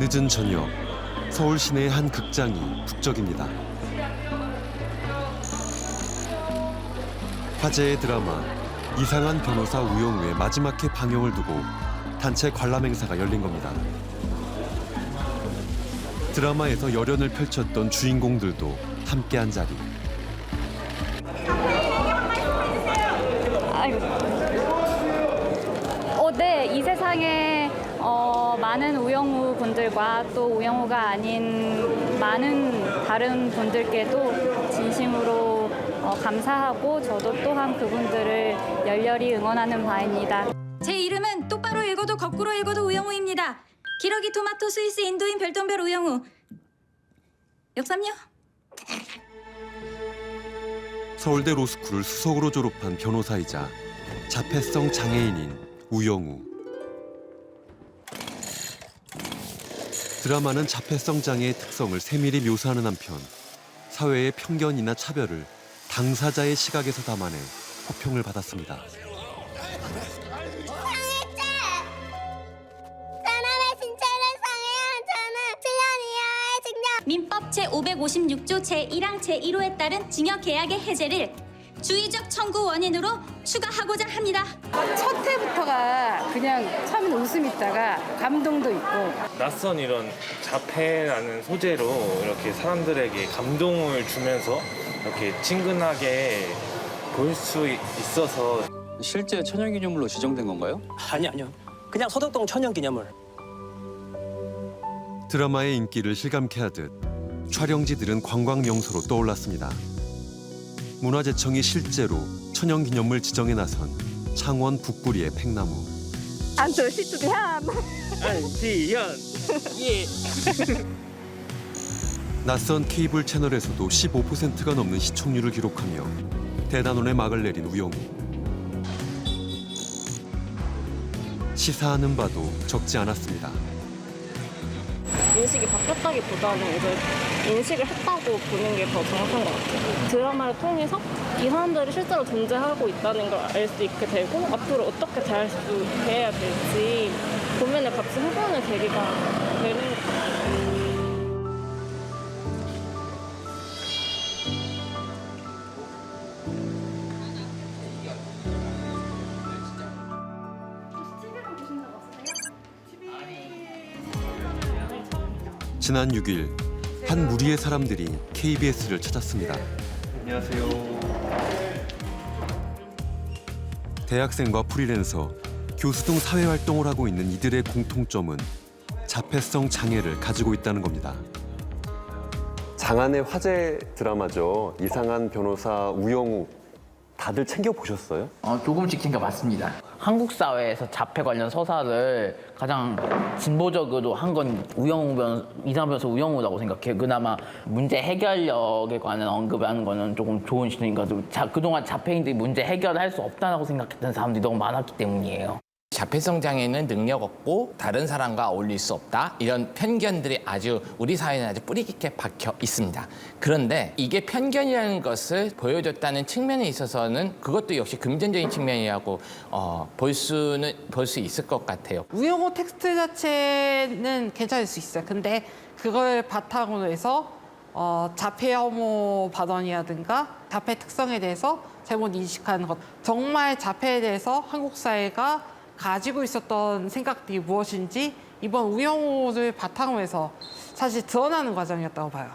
늦은 저녁, 서울 시내의 한 극장이 북적입니다. 화제의 드라마 이상한 변호사 우영우의 마지막 회 방영을 두고 단체 관람 행사가 열린 겁니다. 드라마에서 열연을 펼쳤던 주인공들도 함께한 자리. 네, 이 세상에 많은 우영우 분들과 또 우영우가 아닌 많은 다른 분들께도 진심으로 감사하고 저도 또한 그분들을 열렬히 응원하는 바입니다. 제 이름은 똑바로 읽어도 거꾸로 읽어도 우영우입니다. 기러기 토마토 스위스 인도인 별똥별 우영우. 역삼요? 서울대 로스쿨을 수석으로 졸업한 변호사이자 자폐성 장애인인 우영우. 드라마는 자폐성 장애의 특성을 세밀히 묘사하는 한편 사회의 편견이나 차별을 당사자의 시각에서 담아내 호평을 받았습니다. 민법 제556조 제1항 제1호에 따른 징역 계약의 해제를 주의적 청구 원인으로 추가하고자 합니다. 첫 회부터가 그냥 처음엔 웃음 있다가 감동도 있고 낯선 이런 자폐라는 소재로 이렇게 사람들에게 감동을 주면서 이렇게 친근하게 볼 수 있어서 실제 천연기념물로 지정된 건가요? 아니요. 그냥 서덕동 천연기념물. 드라마의 인기를 실감케 하듯 촬영지들은 관광 명소로 떠올랐습니다. 문화재청이 실제로 천연기념물 지정에 나선 창원 북구리의 팽나무. 안지현. 예. 낯선 케이블 채널에서도 15%가 넘는 시청률을 기록하며 대단원의 막을 내린 우영우. 시사하는 바도 적지 않았습니다. 인식이 바뀌었다기보다는 이제 인식을 했다고 보는 게 더 정확한 것 같아요. 드라마를 통해서 이 사람들이 실제로 존재하고 있다는 걸 알 수 있게 되고 앞으로 어떻게 대해야 될지 고민을 같이 해보는 계기가 되는 것 같아요. 지난 6일 한 무리의 사람들이 KBS를 찾았습니다. 안녕하세요. 대학생과 프리랜서, 교수 등 사회활동을 하고 있는 이들의 공통점은 자폐성 장애를 가지고 있다는 겁니다. 장안의 화제 드라마죠. 이상한 변호사 우영우. 다들 챙겨보셨어요? 조금씩 챙겨봤습니다. 한국 사회에서 자폐 관련 서사를 가장 진보적으로 한 건 이상한 변호사 우영우라고 생각해요. 그나마 문제 해결력에 관한 언급을 하는 거는 조금 좋은 시도인 것 같아요. 그동안 자폐인들이 문제 해결을 할 수 없다고 생각했던 사람들이 너무 많았기 때문이에요. 자폐성 장애는 능력 없고 다른 사람과 어울릴 수 없다. 이런 편견들이 아주 우리 사회는 아주 뿌리 깊게 박혀 있습니다. 그런데 이게 편견이라는 것을 보여줬다는 측면에 있어서는 그것도 역시 금전적인 측면이라고 볼 수 있을 것 같아요. 우영우 텍스트 자체는 괜찮을 수 있어요. 근데 그걸 바탕으로 해서 자폐 혐오 발언이라든가 자폐 특성에 대해서 잘못 인식하는 것, 정말 자폐에 대해서 한국 사회가 가지고 있었던 생각들이 무엇인지 이번 우영우를 바탕으로 해서 사실 드러나는 과정이었다고 봐요.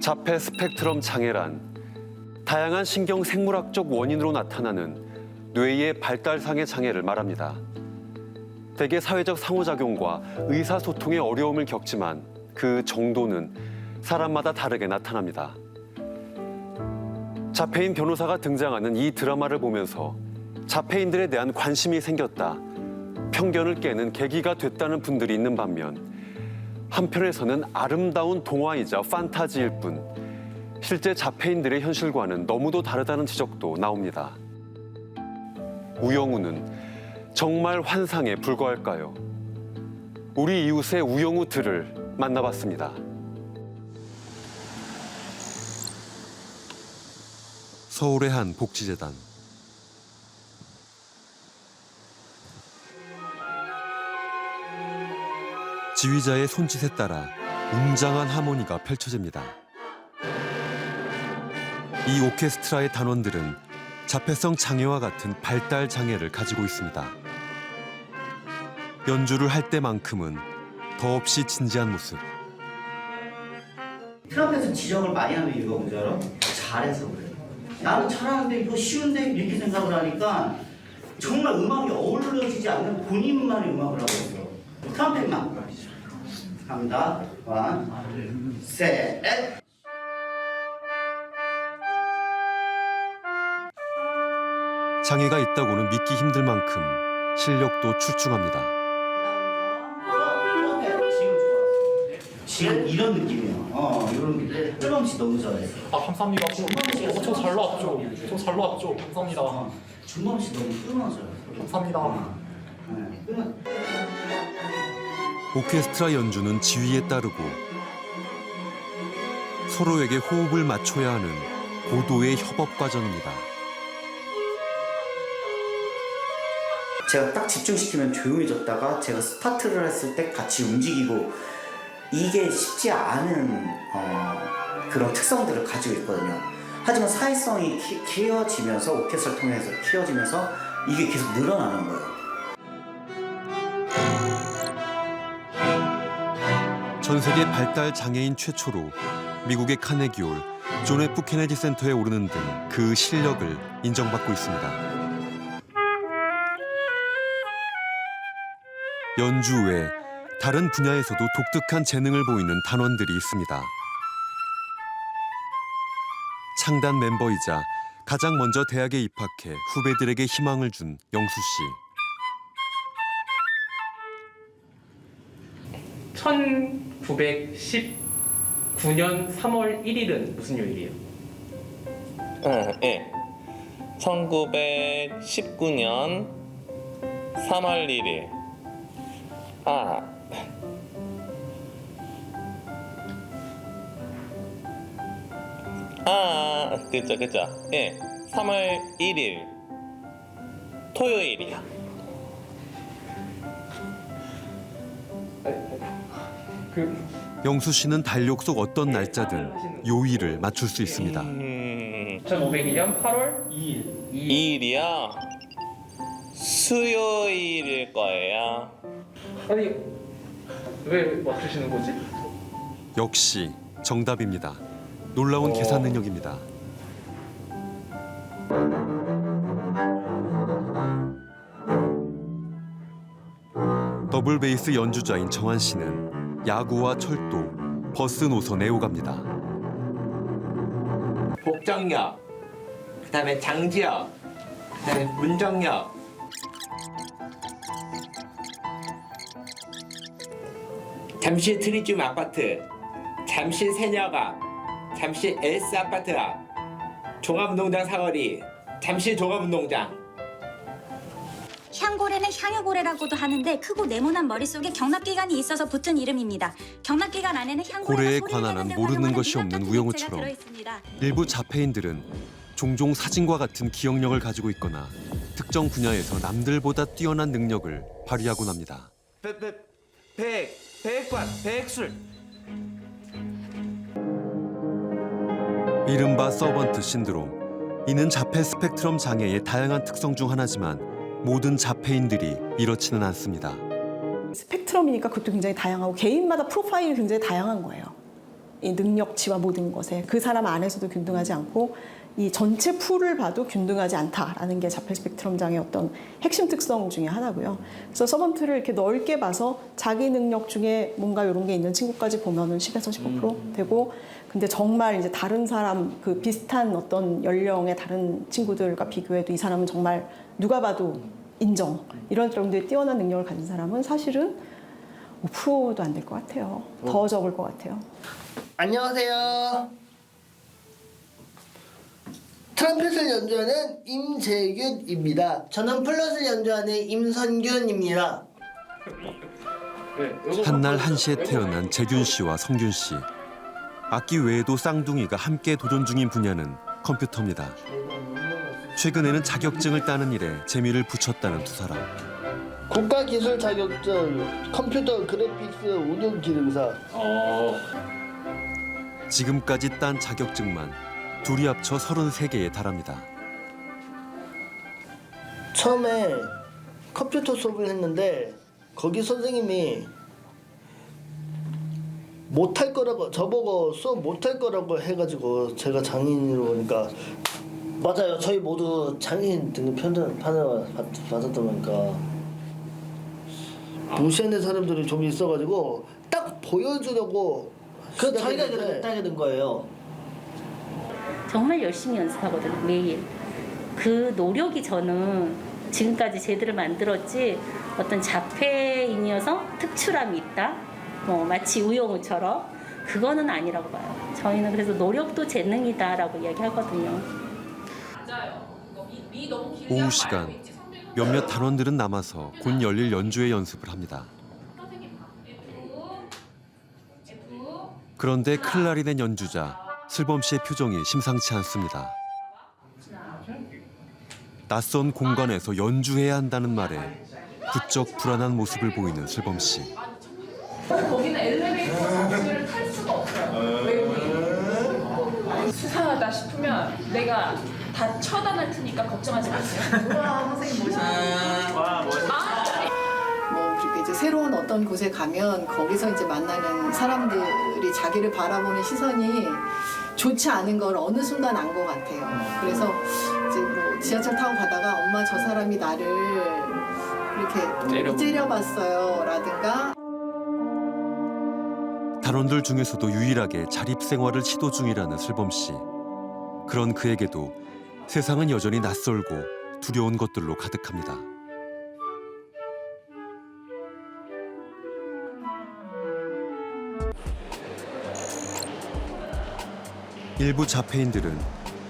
자폐 스펙트럼 장애란 다양한 신경 생물학적 원인으로 나타나는 뇌의 발달상의 장애를 말합니다. 대개 사회적 상호작용과 의사소통의 어려움을 겪지만 그 정도는 사람마다 다르게 나타납니다. 자폐인 변호사가 등장하는 이 드라마를 보면서 자폐인들에 대한 관심이 생겼다, 편견을 깨는 계기가 됐다는 분들이 있는 반면 한편에서는 아름다운 동화이자 판타지일 뿐 실제 자폐인들의 현실과는 너무도 다르다는 지적도 나옵니다. 우영우는 정말 환상에 불과할까요? 우리 이웃의 우영우들을 만나봤습니다. 서울의 한 복지재단. 지휘자의 손짓에 따라 웅장한 하모니가 펼쳐집니다. 이 오케스트라의 단원들은 자폐성 장애와 같은 발달 장애를 가지고 있습니다. 연주를 할 때만큼은 더없이 진지한 모습. 트럼펫은 지적을 많이 하는 이유가 뭔지 알아? 잘해서 그래. 나는 잘하는데 이거 쉬운데 이렇게 생각을 하니까 정말 음악이 어우러지지 않는 본인만의 음악을 하고 있어. 트럼펫만 갑니다. 원, 셋, 넷. 장애가 있다고는 믿기 힘들 만큼 실력도 출중합니다. 지금 이런 느낌이야. 이런 뜰밤씨 너무 잘해. 감사합니다. 저 잘 나왔죠. 저 잘 나왔죠. 감사합니다. 준범씨 너무 끊어져요. 감사합니다. 오케스트라 연주는 지휘에 따르고 서로에게 호흡을 맞춰야 하는 고도의 협업 과정입니다. 제가 딱 집중시키면 조용해졌다가 제가 스타트를 했을 때 같이 움직이고 이게 쉽지 않은 그런 특성들을 가지고 있거든요. 하지만 사회성이 키워지면서 오케스트라를 통해서 키워지면서 이게 계속 늘어나는 거예요. 전 세계 발달 장애인 최초로 미국의 카네기홀 존 F 케네디 센터에 오르는 등 그 실력을 인정받고 있습니다. 연주 외 다른 분야에서도 독특한 재능을 보이는 단원들이 있습니다. 창단 멤버이자 가장 먼저 대학에 입학해 후배들에게 희망을 준 영수 씨. 1919년 3월 1일은 무슨 요일이에요? 1919년 3월 1일. 그쵸. 3월 1일. 토요일이야. 영수 씨는 달력 속 어떤 날짜든 요일을 맞출 수 있습니다. 1502년 8월 2일. 2일이야? 수요일일 거예요. 아니, 왜 맞추시는 거지? 역시 정답입니다. 놀라운 계산 능력입니다. 더블 베이스 연주자인 정한 씨는 야구와 철도, 버스 노선에 오갑니다. 복정역, 그다음에 장지역, 그다음에 문정역. 잠실 트리듐 아파트, 잠실 세녀가, 잠실 엘스 아파트 앞, 종합운동장 사거리, 잠실 종합운동장. 향고래는 향유고래라고도 하는데 크고 네모난 머릿속에 경납기관이 있어서 붙은 이름입니다. 경납기관 안에는 고래에 향고래가 관한 모르는 것이 없는 우영우처럼 일부 자폐인들은 종종 사진과 같은 기억력을 가지고 있거나 특정 분야에서 남들보다 뛰어난 능력을 발휘하곤 합니다. 백관, 백술. 이른바 서번트 신드롬. 이는 자폐 스펙트럼 장애의 다양한 특성 중 하나지만 모든 자폐인들이 이렇지는 않습니다. 스펙트럼이니까 그것도 굉장히 다양하고 개인마다 프로파일이 굉장히 다양한 거예요. 이 능력치와 모든 것에 그 사람 안에서도 균등하지 않고 이 전체 풀을 봐도 균등하지 않다라는 게 자폐 스펙트럼 장애의 어떤 핵심 특성 중에 하나고요. 그래서 서번트를 이렇게 넓게 봐서 자기 능력 중에 뭔가 이런 게 있는 친구까지 보면은 10에서 15% 되고, 근데 정말 이제 다른 사람 그 비슷한 어떤 연령의 다른 친구들과 비교해도 이 사람은 정말 누가 봐도 인정. 이런 정도의 뛰어난 능력을 가진 사람은 사실은 5%도 안 될 것 같아요. 더 적을 것 같아요. 안녕하세요. 트럼펫을 연주하는 임재균입니다. 저는 플룻을 연주하는 임선균입니다. 한날 한시에 태어난 재균 씨와 성균 씨. 악기 외에도 쌍둥이가 함께 도전 중인 분야는 컴퓨터입니다. 최근에는 자격증을 따는 일에 재미를 붙였다는 두 사람. 국가기술 자격증 컴퓨터 그래픽스 운영 기능사. 지금까지 딴 자격증만 둘이 합쳐 33개에 달합니다. 처음에 컴퓨터 수업을 했는데 거기 선생님이 못할 거라고 저보고 수업 못할 거라고 해가지고 제가 장애인으로 보니까 맞아요. 저희 모두 장애인 등급 판을 받았다 보니까 무시하는 사람들이 좀 있어가지고 딱 보여주려고 그 자기가 그렇게 따게 된 거예요. 정말 열심히 연습하거든요. 매일. 그 노력이 저는 지금까지 제대로 만들었지 어떤 자폐인이어서 특출함이 있다. 마치 우영우처럼 그거는 아니라고 봐요. 저희는 그래서 노력도 재능이다라고 이야기하거든요. 오후 시간 몇몇 단원들은 남아서 곧 열릴 연주회 연습을 합니다. 그런데 클라리 낸 연주자 슬범 씨의 표정이 심상치 않습니다. 낯선 공간에서 연주해야 한다는 말에 부쩍 불안한 모습을 보이는 슬범 씨. 거기는 엘리베이터를 탈 수가 없어요. 외국인. 수상하다 싶으면 내가 다 처단할 테니까 걱정하지 마세요. 우와, 선생님 멋있다. 그리고 이제 새로운 어떤 곳에 가면 거기서 이제 만나는 사람들이 자기를 바라보는 시선이 좋지 않은 걸 어느 순간 안 것 같아요. 그래서 이제 뭐 지하철 타고 가다가 엄마 저 사람이 나를 이렇게 째려봤어요 라든가. 단원들 중에서도 유일하게 자립 생활을 시도 중이라는 슬범 씨. 그런 그에게도 세상은 여전히 낯설고 두려운 것들로 가득합니다. 일부 자폐인들은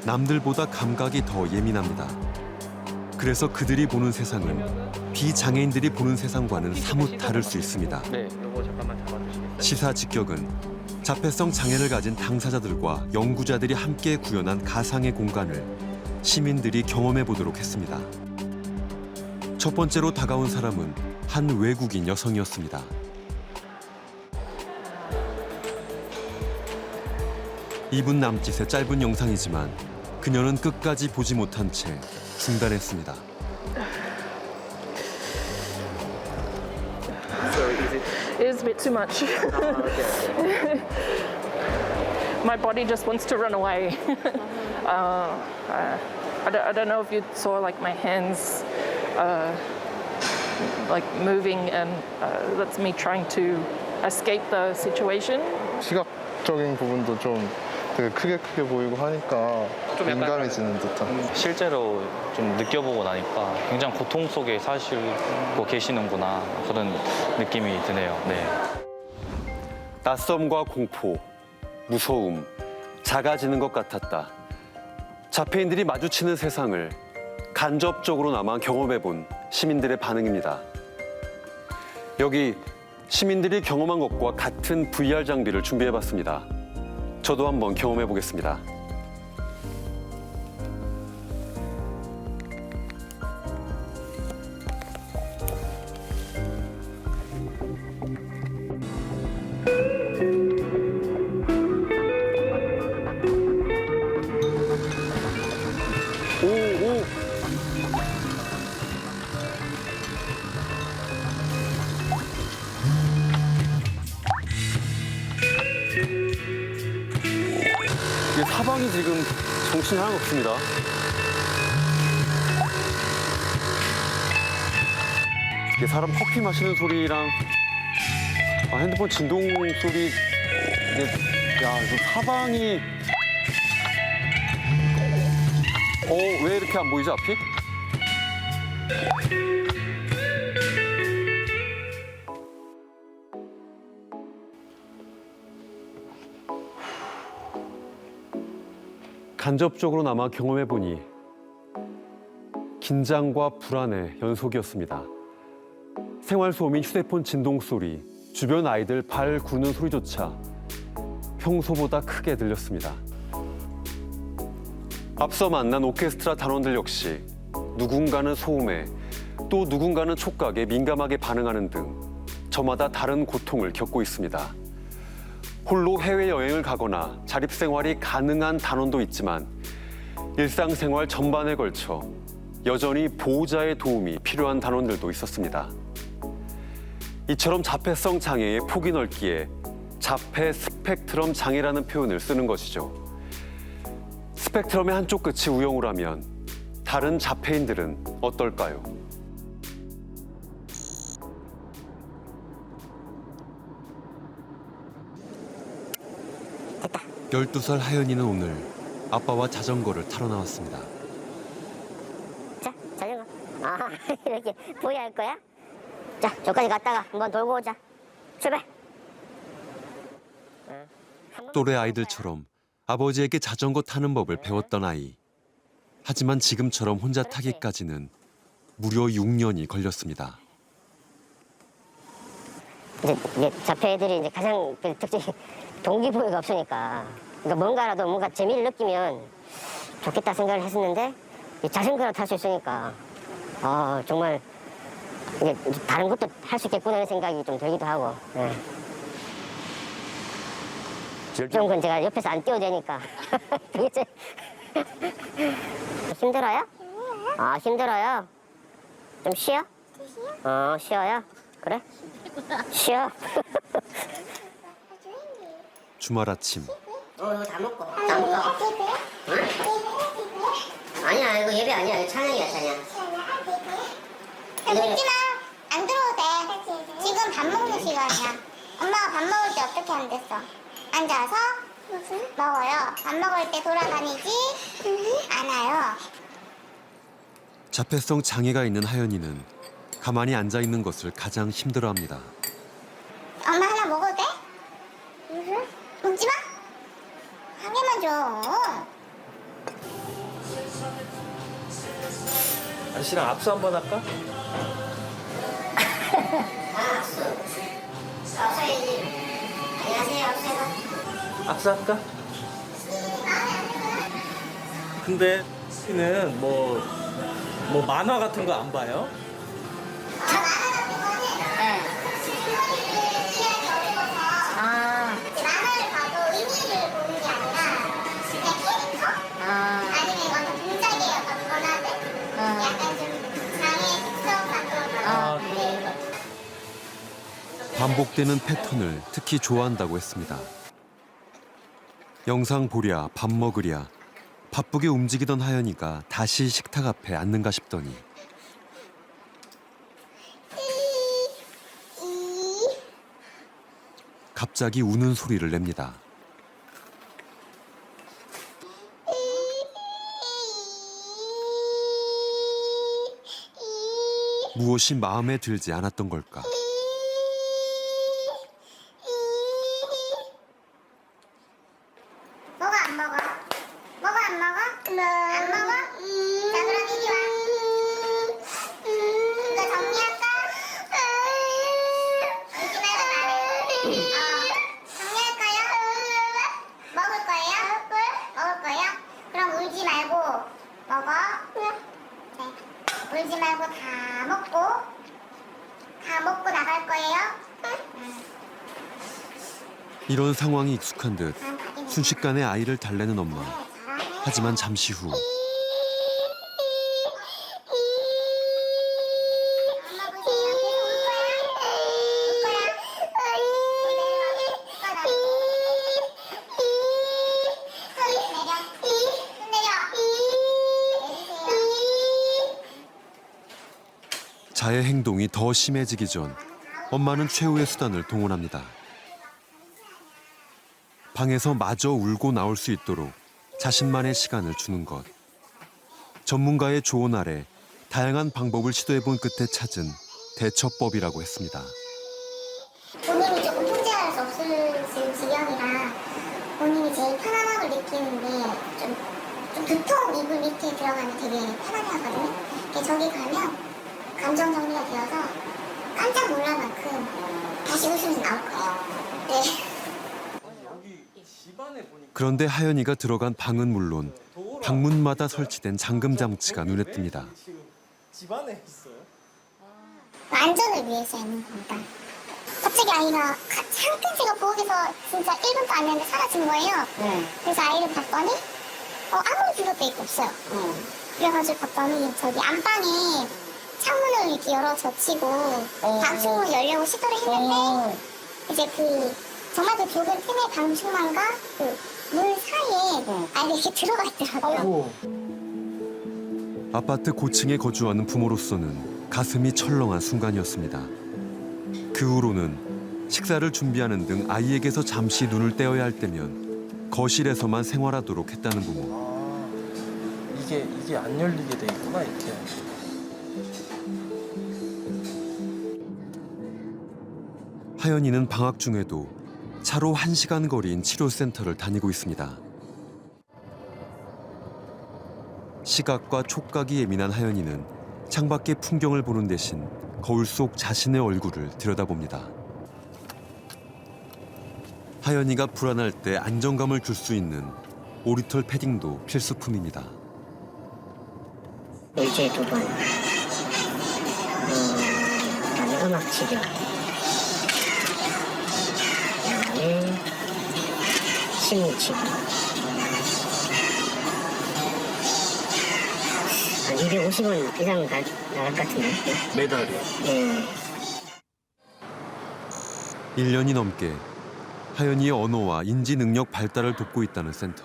남들보다 감각이 더 예민합니다. 그래서 그들이 보는 세상은 비장애인들이 보는 세상과는 사뭇 다를 수 있습니다. 네, 이거 잠깐만 잡아주시겠어요? 시사 직격은 자폐성 장애를 가진 당사자들과 연구자들이 함께 구현한 가상의 공간을 시민들이 경험해 보도록 했습니다. 첫 번째로 다가온 사람은 한 외국인 여성이었습니다. 이분 남짓의 짧은 영상이지만 그녀는 끝까지 보지 못한 채 중단했습니다. It is a bit too much. My body just wants to run away. I don't know if you saw like my hands like moving, and that's me trying to escape the situation. 시각적인 부분도 좀 되게 크게 보이고 하니까 좀 민감해지는 듯한. 실제로 좀 느껴보고 나니까 굉장히 고통 속에 사시고 계시는구나 그런 느낌이 드네요. 네. 낯섦과 공포, 무서움, 작아지는 것 같았다. 자폐인들이 마주치는 세상을 간접적으로나마 경험해본 시민들의 반응입니다. 여기 시민들이 경험한 것과 같은 VR 장비를 준비해봤습니다. 저도 한번 경험해보겠습니다. 사방이 지금 정신이 하나도 없습니다. 이게 사람 커피 마시는 소리랑 핸드폰 진동 소리, 야, 이거 사방이 왜 이렇게 안 보이지 앞이? 간접적으로나마 경험해보니 긴장과 불안의 연속이었습니다. 생활소음인 휴대폰 진동 소리, 주변 아이들 발 구는 소리조차 평소보다 크게 들렸습니다. 앞서 만난 오케스트라 단원들 역시 누군가는 소음에, 또 누군가는 촉각에 민감하게 반응하는 등 저마다 다른 고통을 겪고 있습니다. 홀로 해외여행을 가거나 자립생활이 가능한 단원도 있지만 일상생활 전반에 걸쳐 여전히 보호자의 도움이 필요한 단원들도 있었습니다. 이처럼 자폐성 장애의 폭이 넓기에 자폐 스펙트럼 장애라는 표현을 쓰는 것이죠. 스펙트럼의 한쪽 끝이 우영우라면 다른 자폐인들은 어떨까요? 12살 하연이는 오늘 아빠와 자전거를 타러 나왔습니다. 자, 자전거. 아, 이렇게 보여야 할 거야? 자, 저까지 갔다가 한번 돌고 오자. 출발. 또래 아이들처럼 아버지에게 자전거 타는 법을 배웠던 아이. 하지만 지금처럼 혼자 타기까지는 무려 6년이 걸렸습니다. 이제 자폐 애들이 이제 가장 그 특징이 동기부여가 없으니까, 그러니까 뭔가 재미를 느끼면 좋겠다 생각을 했었는데 자전거를 탈 수 있으니까 정말 이게 다른 것도 할 수 있겠구나 하는 생각이 좀 들기도 하고. 네. 제일 좋은 건 제가 옆에서 안 뛰어대니까. 힘들어요? 힘들어요. 좀 쉬어? 쉬어요? 그래? 쉬어. 주말 아침 이거 다 먹고. 아니야, 이거 예배 아니야. 이거 찬양이야, 찬양. 묻지마. 안 들어도 돼. 지금 밥 먹는 시간이야. 엄마가 밥 먹을 때 어떻게 안 됐어? 앉아서 먹어요. 밥 먹을 때 돌아다니지 않아요. 자폐성 장애가 있는 하연이는 가만히 앉아 있는 것을 가장 힘들어합니다. 엄마 하나 먹어도 돼? 먹지마. 한 개만 줘. 아저씨랑 압수 한번 할까? 압수할까? 근데 씨는 뭐 만화 같은 거 안 봐요? 만화를 봐도 의미를 보는 게 아니라 그냥 캐릭터? 아니면 이건 동작의 어떤 변화들? 약간 좀 장애 특성 같은 거. 반복되는 패턴을 특히 좋아한다고 했습니다. 영상 보랴, 밥 먹으랴, 바쁘게 움직이던 하연이가 다시 식탁 앞에 앉는가 싶더니 갑자기 우는 소리를 냅니다. 무엇이 마음에 들지 않았던 걸까? 먹어 안 먹어? 먹어 안 먹어? 안 먹어? 자 그럼 이리 와. 이거 정리할까? 울지 말고 말해. 정리할까요? 먹을 거예요? 먹을 거예요? 그럼 울지 말고 먹어. 네. 울지 말고 다 먹고 나갈 거예요? 이런 상황이 익숙한 듯 순식간에 아이를 달래는 엄마. 하지만 잠시 후 자의 행동이 더 심해지기 전 엄마는 최후의 수단을 동원합니다. 방에서 마저 울고 나올 수 있도록 자신만의 시간을 주는 것. 전문가의 조언 아래 다양한 방법을 시도해본 끝에 찾은 대처법이라고 했습니다. 본인이 조금 통제할 수 없을 지경이라 본인이 제일 편안함을 느끼는데 좀 두터운 이불 밑에 들어가면 되게 편안해하거든요. 저기 가면 감정 정리가 되어서 깜짝 놀랄 만큼 다시 웃으면서 나올 거예요. 네. 그런데 하연이가 들어간 방은 물론 방문마다 설치된 잠금 장치가 눈에 띕니다. 집안에 있어요? 안전을 위해서 있는 겁니다. 갑자기 아이가 잠깐 제가 부엌에서 진짜 1분도 안 됐는데 사라진 거예요. 그래서 아이를 봤더니 아무 빌어도 있고 없어요. 그래가지고 봤더니 저기 안방에 창문을 이렇게 열어 젖히고 방충망을 열려고 시도를 했는데 이제 정말 그 좁은 틈의 방충망과 물 사이에 아이가 이렇게 들어가 있더라고요. 아파트 고층에 거주하는 부모로서는 가슴이 철렁한 순간이었습니다. 그 후로는 식사를 준비하는 등 아이에게서 잠시 눈을 떼어야 할 때면 거실에서만 생활하도록 했다는 부모. 이게 안 열리게 돼 있구나 이렇게. 하연이는 방학 중에도 차로 1시간 거리인 치료센터를 다니고 있습니다. 시각과 촉각이 예민한 하연이는 창밖의 풍경을 보는 대신 거울 속 자신의 얼굴을 들여다봅니다. 하연이가 불안할 때 안정감을 줄 수 있는 오리털 패딩도 필수품입니다. 일주일에 2번 그다음에 음악 치료, 그다음에 심리 치료. 한 250원 이상 나갈 것 같은데. 매달이요? 네. 1년이 넘게 하연이의 언어와 인지 능력 발달을 돕고 있다는 센터.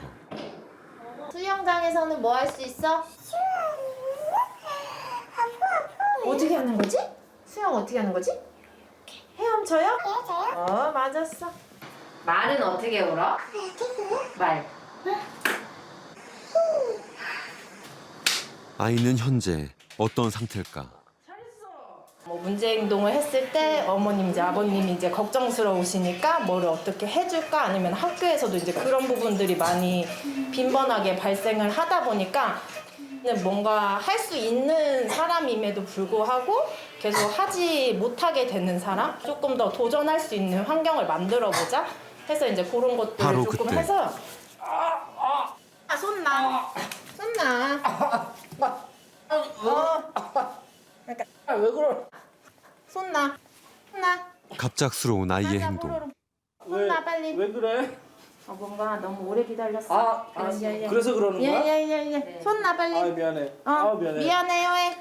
수영장에서는 뭐 할 수 있어? 어떻게 하는 거지? 수영 어떻게 하는 거지? 헤엄쳐요? 맞았어. 말은 어떻게 울어? 말. 아이는 현재 어떤 상태일까? 뭐 문제 행동을 했을 때 어머님 이제 아버님이 이제 걱정스러우시니까 뭐를 어떻게 해줄까 아니면 학교에서도 이제 그런 부분들이 많이 빈번하게 발생을 하다 보니까 뭔가 할 수 있는 사람임에도 불구하고 계속 하지 못하게 되는 사람, 조금 더 도전할 수 있는 환경을 만들어 보자 해서 이제 그런 것들을 바로 조금 그때. 해서 손나 그러니까 왜 그래? 손나. 갑작스러운 아이의 행동. 손나 빨리. 왜 그래? 뭔가 너무 오래 기다렸어. 그래서 그러는 거야? 예. 손나 빨리. 미안해. 미안해. 미안해요 해.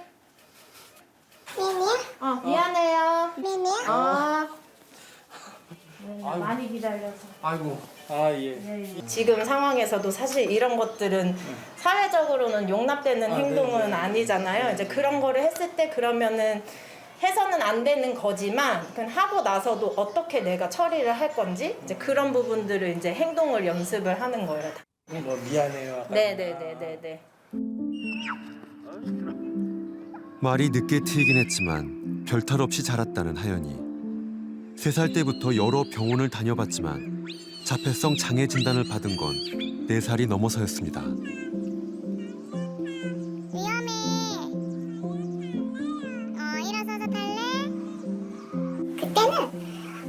미안해요. 많이 기다려서. 아이고. 예. 지금 상황에서도 사실 이런 것들은 사회적으로는 용납되는 행동은 아니잖아요. 이제 그런 거를 했을 때 그러면은 해서는 안 되는 거지만 하고 나서도 어떻게 내가 처리를 할 건지 이제 그런 부분들을 이제 행동을 연습을 하는 거예요. 뭐 미안해요. 네. 말이 늦게 트이긴 했지만 별탈 없이 자랐다는 하연이. 3살 때부터 여러 병원을 다녀봤지만 자폐성 장애 진단을 받은 건 4살이 넘어서였습니다. 위험해. 일어서서 탈래? 그때는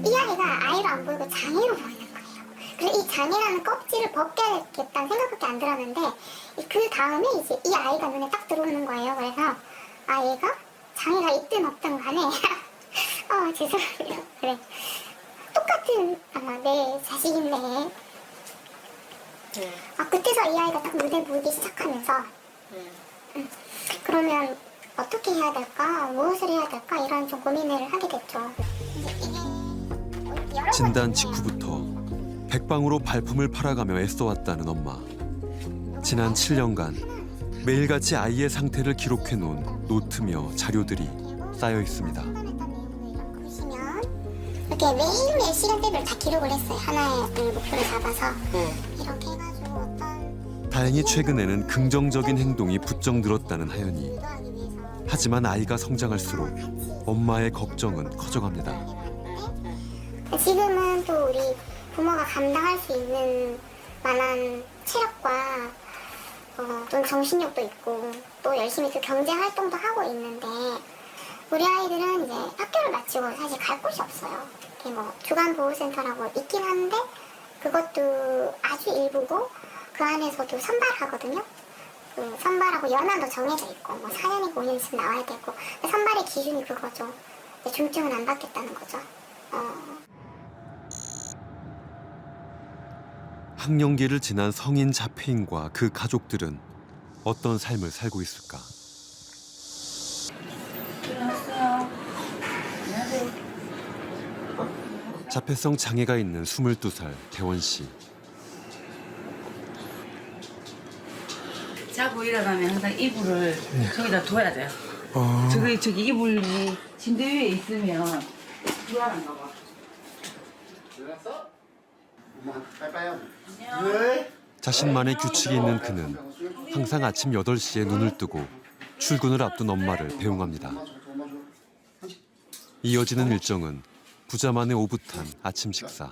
이 아이가 아이로 안 보이고 장애로 보이는 거예요. 그래서 이 장애라는 껍질을 벗겨야겠다는 생각밖에 안 들었는데 그 다음에 이제 이 아이가 눈에 딱 들어오는 거예요. 그래서 얘가 장애가 있든 없든 간에 죄송해요. 그래. 똑같은 내 자식인데 그때서 이 아이가 딱 눈에 보이기 시작하면서 그러면 어떻게 해야 될까? 무엇을 해야 될까? 이런 좀 고민을 하게 됐죠. 진단 직후부터 백방으로 발품을 팔아가며 애써왔다는 엄마. 지난 7년간 매일같이 아이의 상태를 기록해놓은 노트며 자료들이 쌓여 있습니다. 이렇게 매일매일 시간대별로 다 기록을 했어요. 하나의 목표를 잡아서 이렇게 해가지고 다행히 최근에는 긍정적인 행동이 부쩍 늘었다는 하연이. 하지만 아이가 성장할수록 엄마의 걱정은 커져갑니다. 지금은 또 우리 부모가 감당할 수 있는 만한 체력과 또 정신력도 있고 또 열심히 그 경제 활동도 하고 있는데 우리 아이들은 이제 학교를 마치고 사실 갈 곳이 없어요. 이렇게 뭐 주간보호센터라고 있긴 한데 그것도 아주 일부고 그 안에서도 선발하거든요. 선발하고 연한도 정해져 있고 뭐 4년이고 5년씩 나와야 되고 선발의 기준이 그거죠. 존중은 안 받겠다는 거죠. 학령기를 지난 성인 자폐인과 그 가족들은 어떤 삶을 살고 있을까? 자폐성 장애가 있는 22살 배원 씨. 자고 일어나면 항상 이불을 저기다 둬야 돼요. 저기 이불이 침대 위에 있으면 불안한가 봐. 자신만의 규칙이 있는 그는 항상 아침 8시에 눈을 뜨고 출근을 앞둔 엄마를 배웅합니다. 이어지는 일정은 부자만의 오붓한 아침 식사.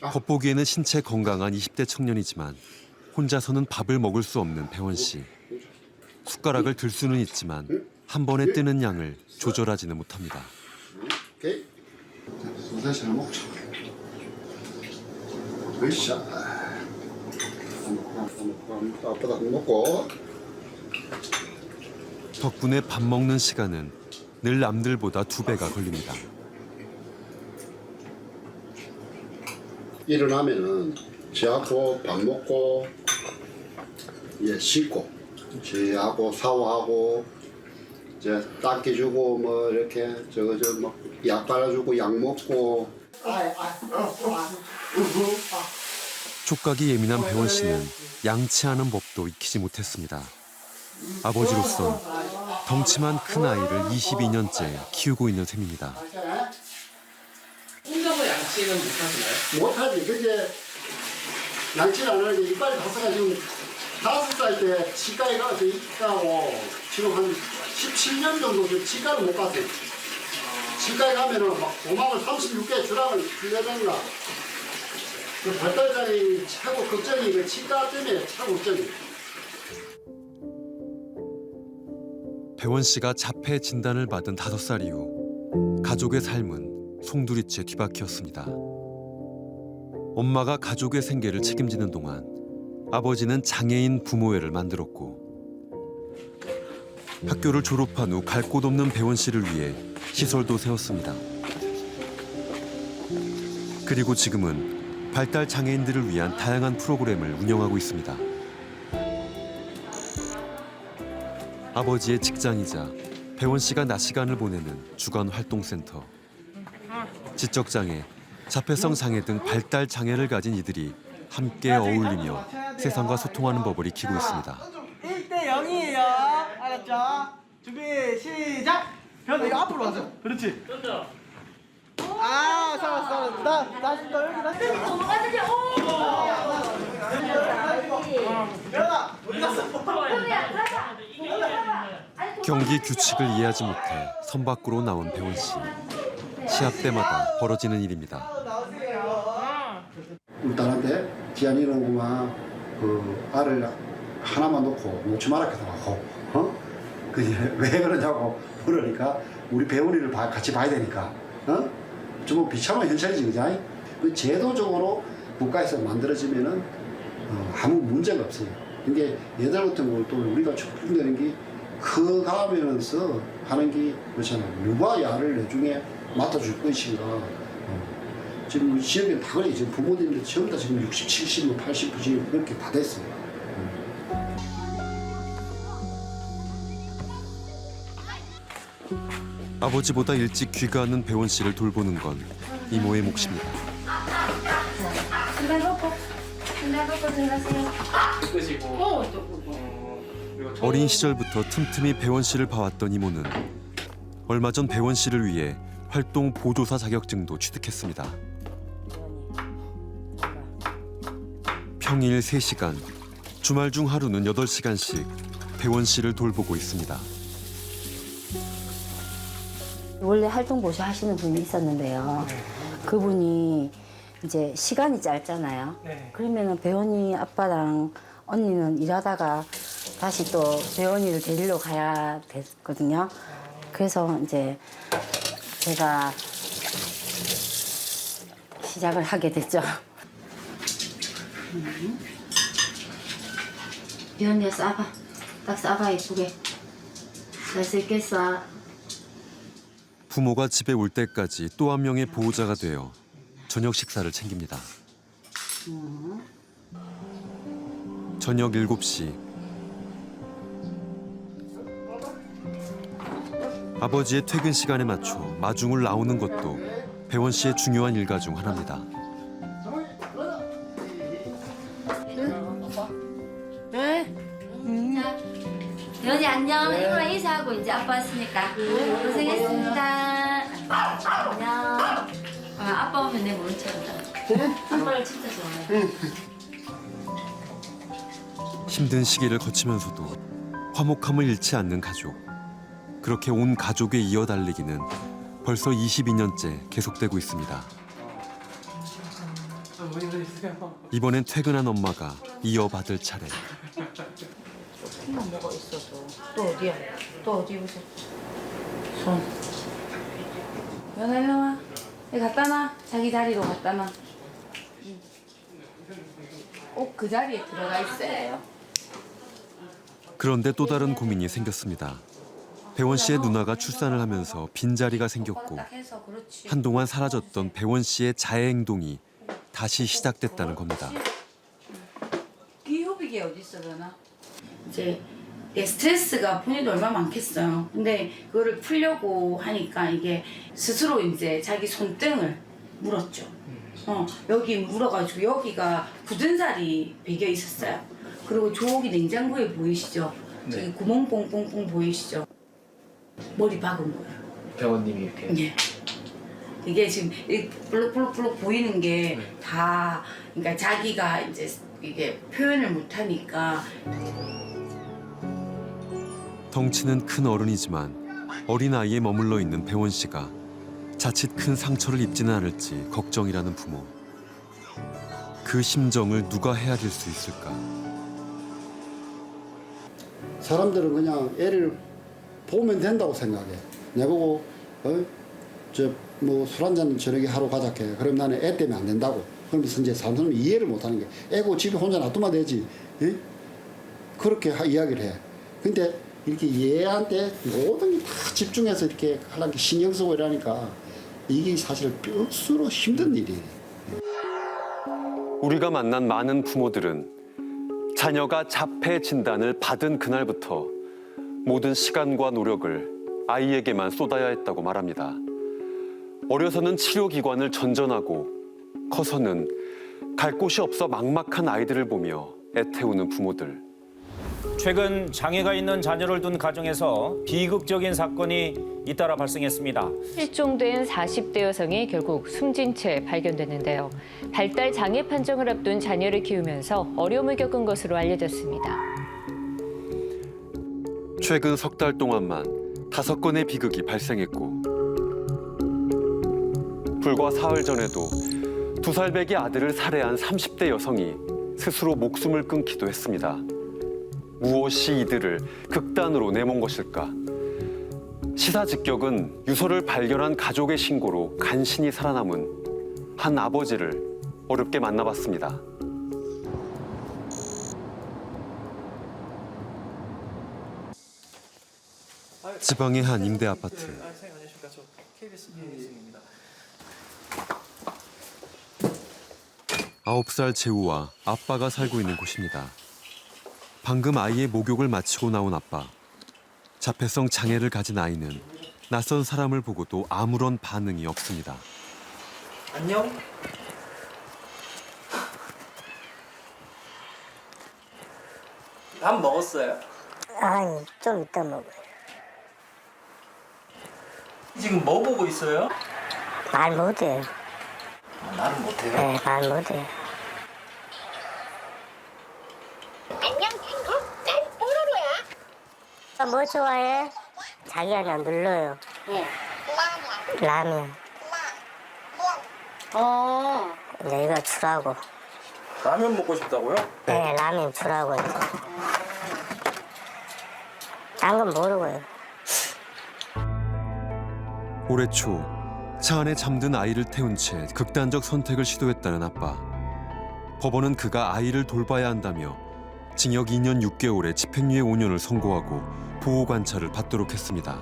겉보기에는 신체 건강한 20대 청년이지만 혼자서는 밥을 먹을 수 없는 배원 씨. 숟가락을 들 수는 있지만 한 번에 뜨는 양을 조절하지는 못합니다. 오케이. 소세 잘 먹자. 으쌰. 아빠도 안 먹고. 덕분에 밥 먹는 시간은 늘 남들보다 2배가 걸립니다. 일어나면은 지하고 밥 먹고 씻고 지하고 샤워하고 이제 닦여주고 뭐 이렇게 약 발라주고 약 먹고. 촉각이 예민한 배원 씨는 양치하는 법도 익히지 못했습니다. 아버지로서 덩치만 큰 아이를 22년째 키우고 있는 셈입니다. 혼자서 양치는 못하시나요? 못하지. 그게 양치를 안 하는 게 이빨이 다쳐가지고 5살 때 치과에 가서 입가고 지금 한 17년 정도 치과를 못 갔어요. 치과에 가면은 막 도망을 36개 주랑을 빌려다니나. 그 발달장애인 최고 걱정이 그 치과 때문에 최고 걱정이에요. 배원 씨가 자폐 진단을 받은 5살 이후 가족의 삶은 송두리째 뒤바뀌었습니다. 엄마가 가족의 생계를 책임지는 동안 아버지는 장애인 부모회를 만들었고 학교를 졸업한 후 갈 곳 없는 배원 씨를 위해 시설도 세웠습니다. 그리고 지금은 발달 장애인들을 위한 다양한 프로그램을 운영하고 있습니다. 아버지의 직장이자 배원 씨가 낮 시간을 보내는 주간 활동센터. 지적장애, 자폐성 장애 등 발달 장애를 가진 이들이 함께 어울리며 세상과 소통하는 법을 익히고 있습니다. 1대 0이에요. 알았죠? 준비 시작. 변 이거 앞으로 와서. 그렇지. 아, 살았어. 다시 또 여기 다시. 변아, 어디 갔어? 경기 규칙을 이해하지 못해 선 밖으로 나온 배원 씨. 시합 때마다 벌어지는 일입니다. 딸한테 기한이 이런구만 그 알을 하나만 놓고 놓지 마라 하고 그게 왜 그러냐고 물으니까 우리 배우리를 같이 봐야 되니까 좀 비참한 현실이지 그죠? 그 제도적으로 국가에서 만들어지면은 아무 문제가 없어요. 근데 얘들 같은 걸 또 우리가 적용되는 게 커가면서 하는 게 그렇잖아요. 누가 야를 나중에 맡아줄 것인가. 지금 지역에 다 그래. 지금 부모님들 전부 다 지금 60, 70, 80 지금 그렇게 다 됐어요. 아버지보다 일찍 귀가하는 배원 씨를 돌보는 건 이모의 몫입니다. 등산 걷고 들어가세요. 어린 시절부터 틈틈이 배원 씨를 봐왔던 이모는 얼마 전 배원 씨를 위해 활동 보조사 자격증도 취득했습니다. 평일 3시간, 주말 중 하루는 8시간씩 배원 씨를 돌보고 있습니다. 원래 활동보조 하시는 분이 있었는데요. 그분이 이제 시간이 짧잖아요. 그러면은 배원이 아빠랑 언니는 일하다가 다시 또 배원이를 데리러 가야 됐거든요. 그래서 이제 제가 시작을 하게 됐죠. 배언니가 싸봐. 딱 싸봐 예쁘게. 잘 쓸겠어. 부모가 집에 올 때까지 또 한 명의 보호자가 되어 저녁 식사를 챙깁니다. 저녁 7시. 아버지의 퇴근 시간에 맞춰 마중을 나오는 것도 배원 씨의 중요한 일과 중 하나입니다. 네. 배언니 안녕. 이모랑 인사하고 이제 아빠 왔으니까 고생했습니다. 안녕. 아빠 오면 내 모른 척한다. 아빠를 진짜 좋아해. 힘든 시기를 거치면서도 화목함을 잃지 않는 가족. 그렇게 온 가족의 이어달리기는 벌써 22년째 계속되고 있습니다. 이번엔 퇴근한 엄마가 이어받을 차례. 뭐가 있어서 또 어디야? 또 어디 보세요? 손. 연아 일로 와. 여기 갖다 놔. 자기 자리로 갖다 놔. 꼭 그 자리에 들어가 있어야 해요. 그런데 또 다른 고민이 생겼습니다. 배원 씨의 누나가 출산을 하면서 빈자리가 생겼고 한동안 사라졌던 배원 씨의 자해 행동이 다시 시작됐다는 겁니다. 비효비계 어디 있어, 연아? 이제 내 스트레스가 본인도 얼마나 많겠어요. 근데 그거를 풀려고 하니까 이게 스스로 이제 자기 손등을 물었죠. 여기 물어가지고 여기가 굳은 살이 배겨 있었어요. 그리고 저기 냉장고에 보이시죠? 저기 구멍 뽕뽕뽕 보이시죠? 머리 박은 거예요. 배원님이 이렇게. 예. 이게 지금 볼록볼록 보이는 게 다 그러니까 자기가 이제 이게 표현을 못 하니까. 덩치는 큰 어른이지만 어린 아이에 머물러 있는 배원 씨가 자칫 큰 상처를 입지는 않을지 걱정이라는 부모. 그 심정을 누가 헤아릴 수 있을까? 사람들은 그냥 애를 보면 된다고 생각해. 내보고 뭐 술 한잔 저녁에 하러 가자 해. 그럼 나는 애 때문에 안 된다고. 그러면서 이제 사람들은 이해를 못하는 게 애고 집에 혼자 놔두면 되지. 예? 그렇게 이야기를 해. 근데 이렇게 얘한테 모든 게 다 집중해서 이렇게 하려는 게 신경 쓰고 이러니까 이게 사실 뼈수로 힘든 일이에요. 우리가 만난 많은 부모들은 자녀가 자폐 진단을 받은 그날부터 모든 시간과 노력을 아이에게만 쏟아야 했다고 말합니다. 어려서는 치료기관을 전전하고 커서는 갈 곳이 없어 막막한 아이들을 보며 애태우는 부모들. 최근 장애가 있는 자녀를 둔 가정에서 비극적인 사건이 잇따라 발생했습니다. 실종된 40대 여성이 결국 숨진 채 발견됐는데요. 발달 장애 판정을 앞둔 자녀를 키우면서 어려움을 겪은 것으로 알려졌습니다. 최근 석 달 동안만 5건의 비극이 발생했고 불과 사흘 전에도 2살배기 아들을 살해한 30대 여성이 스스로 목숨을 끊기도 했습니다. 무엇이 이들을 극단으로 내몬 것일까? 시사직격은 유서를 발견한 가족의 신고로 간신히 살아남은 한 아버지를 어렵게 만나봤습니다. 지방의 한 임대 아파트. 안녕하십니까. 저 KBS 방송입니다. 9살 재우와 아빠가 살고 있는 곳입니다. 방금 아이의 목욕을 마치고 나온 아빠. 자폐성 장애를 가진 아이는 낯선 사람을 보고도 아무런 반응이 없습니다. 안녕. 밥 먹었어요? 아니, 좀 이따 먹어요. 지금 뭐 보고 있어요? 말 못해요. 말은 못해요? 네, 말 못해요. 안녕 친구, 난 뽀로로야. 뭐 좋아해? 자기가 그냥 눌러요. 네. 라면. 이제 이거 주라고. 라면 먹고 싶다고요? 네, 라면 주라고. 딴 건 모르고요. 올해 초 차 안에 잠든 아이를 태운 채 극단적 선택을 시도했다는 아빠. 법원은 그가 아이를 돌봐야 한다며 징역 2년 6개월에 집행유예 5년을 선고하고 보호관찰을 받도록 했습니다.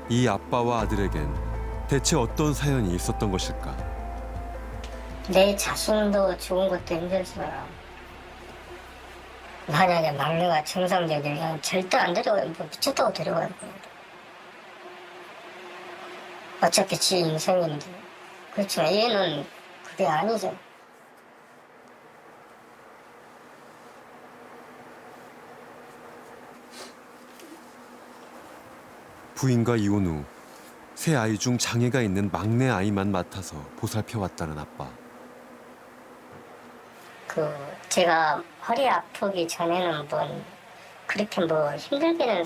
이 아빠와 아들에겐 대체 어떤 사연이 있었던 것일까? 내 자신도 죽은 것도 힘들지만 만약에 막내가 정상적이면 절대 안 데려가요. 뭐 미쳤다고 데려가는 겁니다. 어차피 지 인생인데. 그렇지만 얘는 그게 아니죠. 부인과 이혼 후 세 아이 중 장애가 있는 막내 아이만 맡아서 보살펴왔다는 아빠. 제가 허리 아프기 전에는 그렇게 힘들게는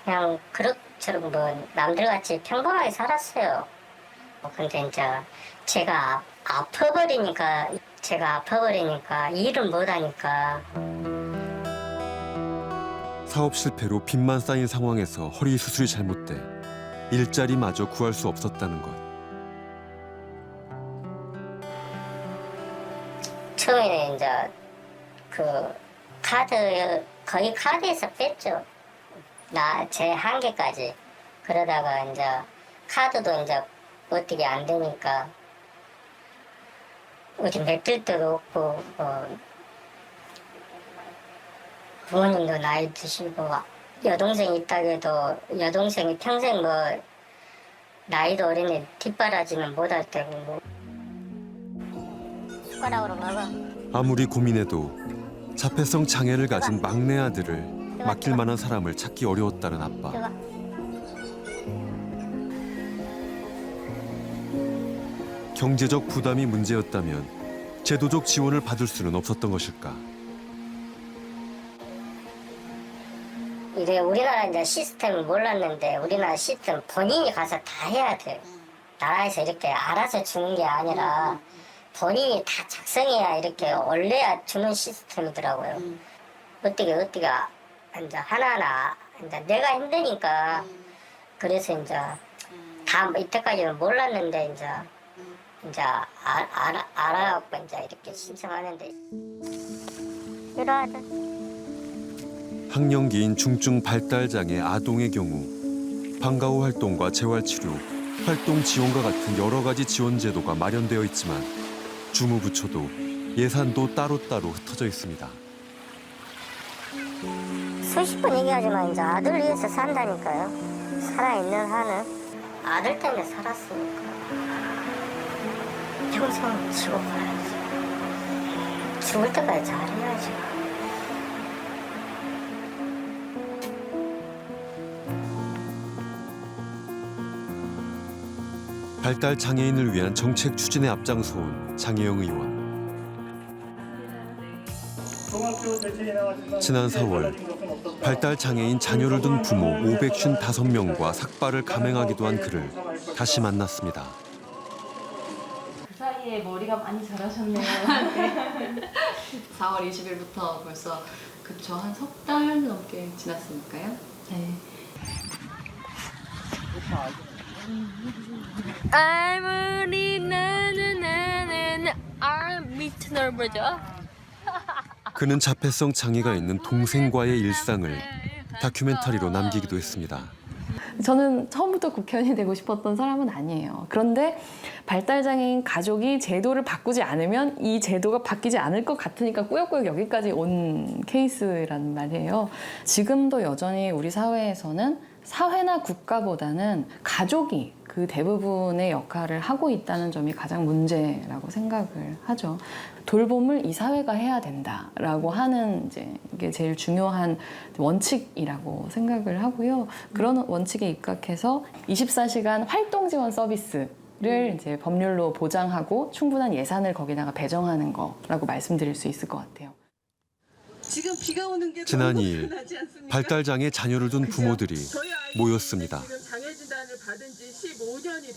그냥 그럭저럭 남들같이 평범하게 살았어요. 근데 이제 제가 아파버리니까 일을 못하니까. 사업 실패로 빚만 쌓인 상황에서 허리 수술이 잘못돼 일자리마저 구할 수 없었다는 것. 처음에는 이제 거의 카드에서 뺐죠. 제 한계까지. 그러다가 이제 카드도 이제 어떻게 안 되니까 어디 맺을 데도 없고 부모님도 나이 드시고 여동생이 있다고 해도 여동생이 평생 나이도 어린애 뒷바라지는 못할 때고 숟가락으로 먹어. 아무리 고민해도 자폐성 장애를 가진 막내 아들을 맡길 만한 사람을 찾기 어려웠다는 아빠. 경제적 부담이 문제였다면 제도적 지원을 받을 수는 없었던 것일까? 이게 우리나라 이제 시스템을 몰랐는데 우리나라 시스템 본인이 가서 다 해야 돼. 나라에서 이렇게 알아서 주는 게 아니라 본인이 다 작성해야 이렇게 올려야 주는 시스템이더라고요. 어떻게 이제 하나하나 이제 내가 힘드니까 그래서 이제 다 이때까지는 몰랐는데 이제 알아갖고 이제 이렇게 신청하는데 이러하자. 학령기인 중증 발달장애 아동의 경우 방과 후 활동과 재활치료, 활동 지원과 같은 여러 가지 지원 제도가 마련되어 있지만 주무부처도 예산도 따로따로 흩어져 있습니다. 수십 번 얘기하지만 이제 아들 위해서 산다니까요. 살아있는 한은 아들 때문에 살았으니까 평생 지고 가야지. 죽을 때까지 잘해야지. 발달 장애인을 위한 정책 추진에 앞장서온 장혜영 의원. 지난 4월 발달 장애인 자녀를 둔 부모 555명과 삭발을 감행하기도 한 그를 다시 만났습니다. 그 사이에 머리가 많이 자라셨네요. 4월 20일부터 벌써 그쵸, 한 석 달 넘게 지났으니까요. 네. 아무리 나는 밑에 넓어져. 그는 자폐성 장애가 있는 동생과의 일상을 다큐멘터리로 남기기도 했습니다. 저는 처음부터 국회의원이 되고 싶었던 사람은 아니에요. 그런데 발달장애인 가족이 제도를 바꾸지 않으면 이 제도가 바뀌지 않을 것 같으니까 꾸역꾸역 여기까지 온 케이스란 말이에요. 지금도 여전히 우리 사회에서는 사회나 국가보다는 가족이 그 대부분의 역할을 하고 있다는 점이 가장 문제라고 생각을 하죠. 돌봄을 이 사회가 해야 된다라고 하는 이게 제일 중요한 원칙이라고 생각을 하고요. 그런 원칙에 입각해서 24시간 활동 지원 서비스를 이제 법률로 보장하고 충분한 예산을 거기다가 배정하는 거라고 말씀드릴 수 있을 것 같아요. 지금 비가 오는 게 지난 2일 발달장애 자녀를 둔 부모들이 모였습니다.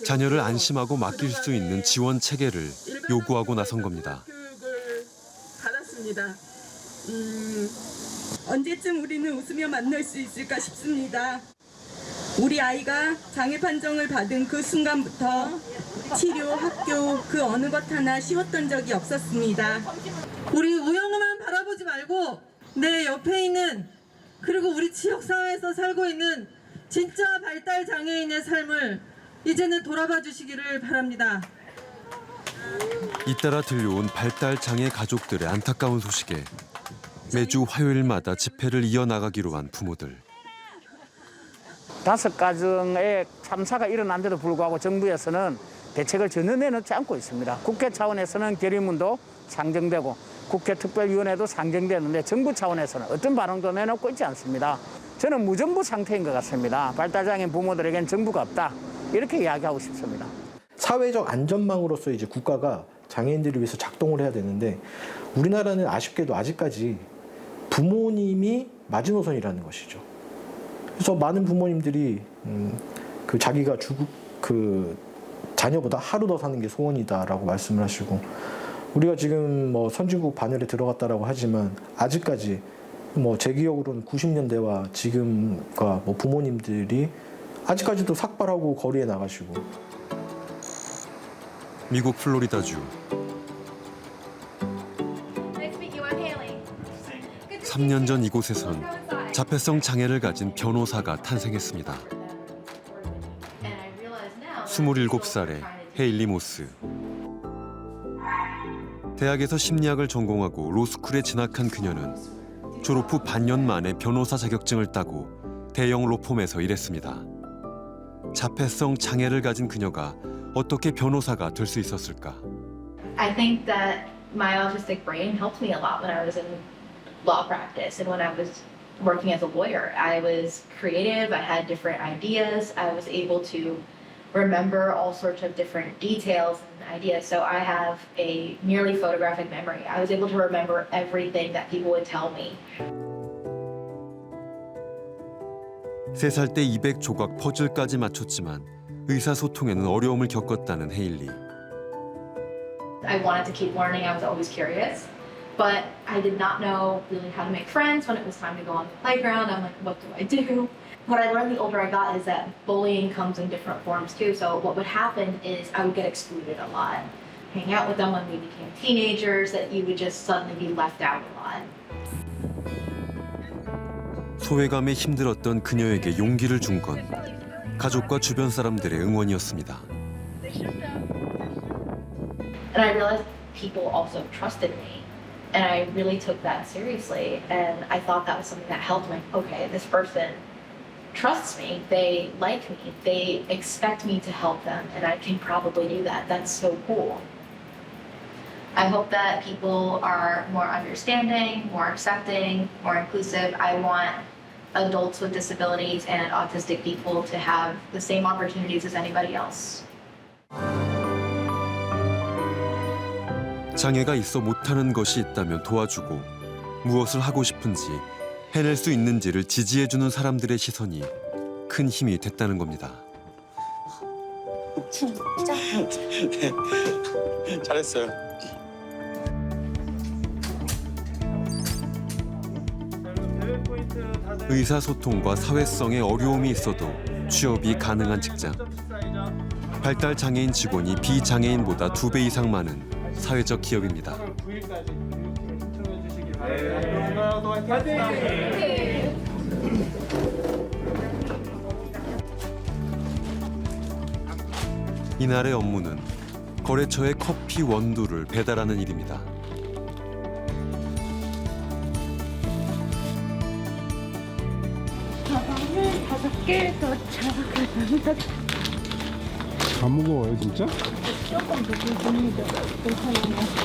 자녀를 안심하고 맡길 수 있는 지원 체계를 요구하고 나선 겁니다. 교육을 받았습니다. 언제쯤 우리는 웃으며 만날 수 있을까 싶습니다. 우리 아이가 장애 판정을 받은 그 순간부터 치료, 학교 그 어느 것 하나 쉬웠던 적이 없었습니다. 우리 우영우만 바라보지 말고 내 옆에 있는 그리고 우리 지역사회에서 살고 있는 진짜 발달 장애인의 삶을 이제는 돌아봐 주시기를 바랍니다. 잇따라 들려온 발달 장애 가족들의 안타까운 소식에 매주 화요일마다 집회를 이어나가기로 한 부모들. 5가정의 참사가 일어난데도 불구하고 정부에서는 대책을 전혀 내놓지 않고 있습니다. 국회 차원에서는 결의문도 상정되고 국회 특별위원회도 상정되는데 정부 차원에서는 어떤 반응도 내놓고 있지 않습니다. 저는 무정부 상태인 것 같습니다. 발달장애인 부모들에겐 정부가 없다. 이렇게 이야기하고 싶습니다. 사회적 안전망으로서 이제 국가가 장애인들을 위해서 작동을 해야 되는데 우리나라는 아쉽게도 아직까지 부모님이 마지노선이라는 것이죠. 그래서 많은 부모님들이 그 자기가 그 자녀보다 하루 더 사는 게 소원이다라고 말씀을 하시고 우리가 지금 뭐 선진국 반열에 들어갔다라고 하지만 아직까지 뭐 제 기억으로는 90년대와 지금과 뭐 부모님들이 아직까지도 삭발하고 거리에 나가시고. 미국 플로리다주 3년 전 이곳에선 자폐성 장애를 가진 변호사가 탄생했습니다. 27살의 헤일리 모스. 대학에서 심리학을 전공하고 로스쿨에 진학한 그녀는 졸업 후 반년 만에 변호사 자격증을 따고 대형 로펌에서 일했습니다. 자폐성 장애를 가진 그녀가 어떻게 변호사가 될 수 있었을까? I think that my autistic brain helped me a lot when I was in law practice and when I was working as a lawyer. I was creative, I had different ideas, I was able to remember all sorts of different details and ideas. So I have a nearly photographic memory. I was able to remember everything that people would tell me. 3살 때 200조각 퍼즐까지 맞췄지만 의사소통에는 어려움을 겪었다는 헤일리. I wanted to keep learning, I was always curious. But I did not know really how to make friends when it was time to go on the playground. I'm like, what do I do? What I learned the older I got is that bullying comes in different forms too. So what would happen is I would get excluded a lot. Hang out with them when we became teenagers, that you would just suddenly be left out a lot. 소외감에 힘들었던 그녀에게 용기를 준 건 가족과 주변 사람들의 응원이었습니다. And I realized people also trusted me. And I really took that seriously. And I thought that was something that helped me. Okay, this person trusts me. They like me. They expect me to help them. And I can probably do that. That's so cool. I hope that people are more understanding, more accepting, more inclusive. I want adults with disabilities and autistic people to have the same opportunities as anybody else. 장애가 있어 못하는 것이 있다면 도와주고 무엇을 하고 싶은지 해낼 수 있는지를 지지해주는 사람들의 시선이 큰 힘이 됐다는 겁니다. 진짜 잘했어요. 의사소통과 사회성에 어려움이 있어도 취업이 가능한 직장. 발달 장애인 직원이 비장애인보다 2배 이상 많은 사회적 기업입니다. 이날의 업무는 거래처에 커피 원두를 배달하는 일입니다. 가방을 5개 도착합니다. 안 무거워요, 진짜? 조금 무겁습니다. 괜찮아요.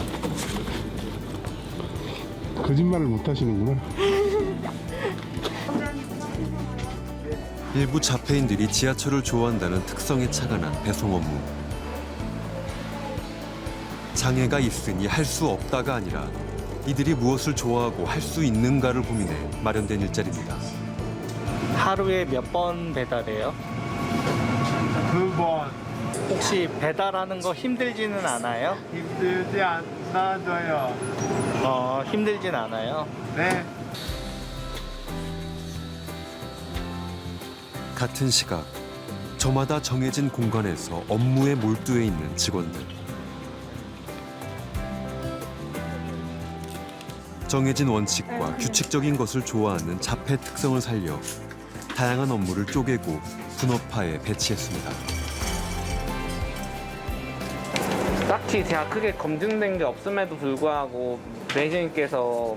거짓말을 못 하시는구나. 일부 자폐인들이 지하철을 좋아한다는 특성에 착안한 배송 업무. 장애가 있으니 할 수 없다가 아니라 이들이 무엇을 좋아하고 할 수 있는가를 고민해 마련된 일자리입니다. 하루에 몇 번 배달해요? 2번. 혹시 배달하는 거 힘들지는 않아요? 힘들지 않아져요. 힘들진 않아요? 네. 같은 시각 저마다 정해진 공간에서 업무에 몰두해 있는 직원들. 정해진 원칙과 규칙적인 것을 좋아하는 자폐 특성을 살려 다양한 업무를 쪼개고 분업화에 배치했습니다. 딱히 제가 크게 검증된 게 없음에도 불구하고 매니저님께서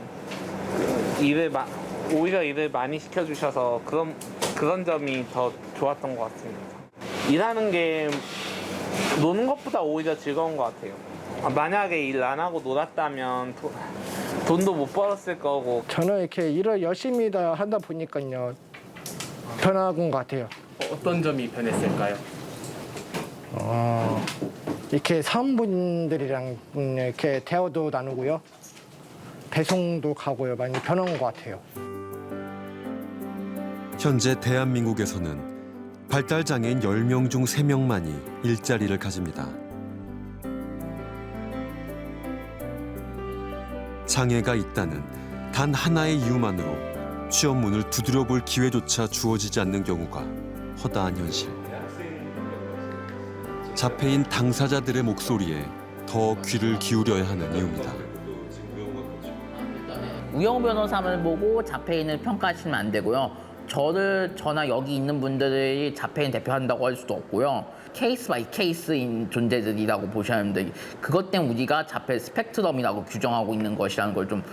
오히려 일을 많이 시켜주셔서 그런 점이 더 좋았던 것 같습니다. 일하는 게 노는 것보다 오히려 즐거운 것 같아요. 만약에 일 안 하고 놀았다면 돈도 못 벌었을 거고. 저는 이렇게 일을 열심히 하다 보니까요 편한 것 같아요. 어떤 점이 변했을까요? 이렇게 사원분들이랑 이렇게 대화도 나누고요. 배송도 가고요. 많이 변한 것 같아요. 현재 대한민국에서는 발달장애인 10명 중 3명만이 일자리를 가집니다. 장애가 있다는 단 하나의 이유만으로 취업문을 두드려 볼 기회조차 주어지지 않는 경우가 허다한 현실. 자폐인 당사자들의 목소리에 더 귀를 기울여야 하는 이유입니다. 우영우 변호사를 보고 자폐인을 평가하시면 안 되고요. 저나 여기 있는 분들이 자폐인 대표한다고 할 수도 없고요. 케이스 바이 케이스인 존재들이라고 보셔야 합니다. 그것 때문에 우리가 자폐 스펙트럼이라고 규정하고 있는 것이라는 걸 좀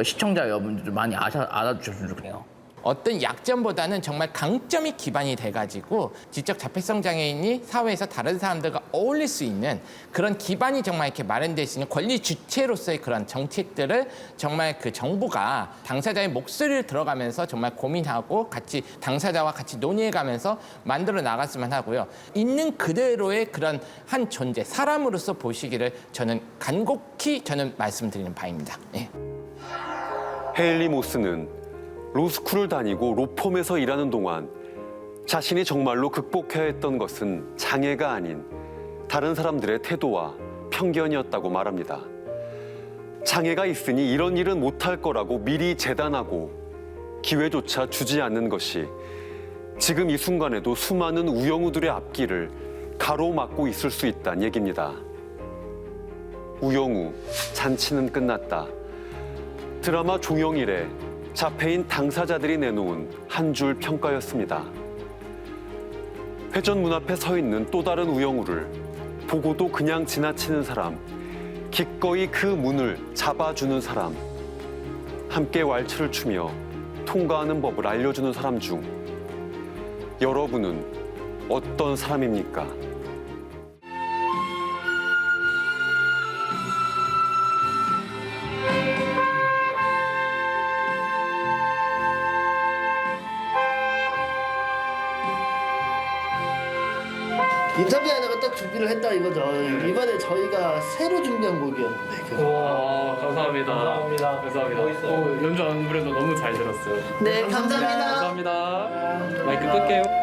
시청자 여러분들 좀 많이 알아주셨으면 좋겠네요. 어떤 약점보다는 정말 강점이 기반이 돼가지고 지적 자폐성 장애인이 사회에서 다른 사람들과 어울릴 수 있는 그런 기반이 정말 이렇게 마련될 수 있는 권리 주체로서의 그런 정책들을 정말 그 정부가 당사자의 목소리를 들어가면서 정말 고민하고 같이 당사자와 같이 논의해가면서 만들어 나갔으면 하고요. 있는 그대로의 그런 한 존재, 사람으로서 보시기를 저는 간곡히 말씀드리는 바입니다. 예. 헤일리 모스는 로스쿨을 다니고 로펌에서 일하는 동안 자신이 정말로 극복해야 했던 것은 장애가 아닌 다른 사람들의 태도와 편견이었다고 말합니다. 장애가 있으니 이런 일은 못할 거라고 미리 재단하고 기회조차 주지 않는 것이 지금 이 순간에도 수많은 우영우들의 앞길을 가로막고 있을 수 있다는 얘기입니다. 우영우, 잔치는 끝났다. 드라마 종영일에 자폐인 당사자들이 내놓은 한 줄 평가였습니다. 회전 문 앞에 서 있는 또 다른 우영우를 보고도 그냥 지나치는 사람, 기꺼이 그 문을 잡아주는 사람, 함께 왈츠를 추며 통과하는 법을 알려주는 사람 중 여러분은 어떤 사람입니까? 인터뷰하다가 딱 준비를 했다 이거죠. 이번에 저희가 새로 준비한 곡이었는데. 와, 감사합니다. 감사합니다. 연주 안 그래도 너무 잘 들었어요. 네, 감사합니다. 감사합니다. 마이크 끌게요.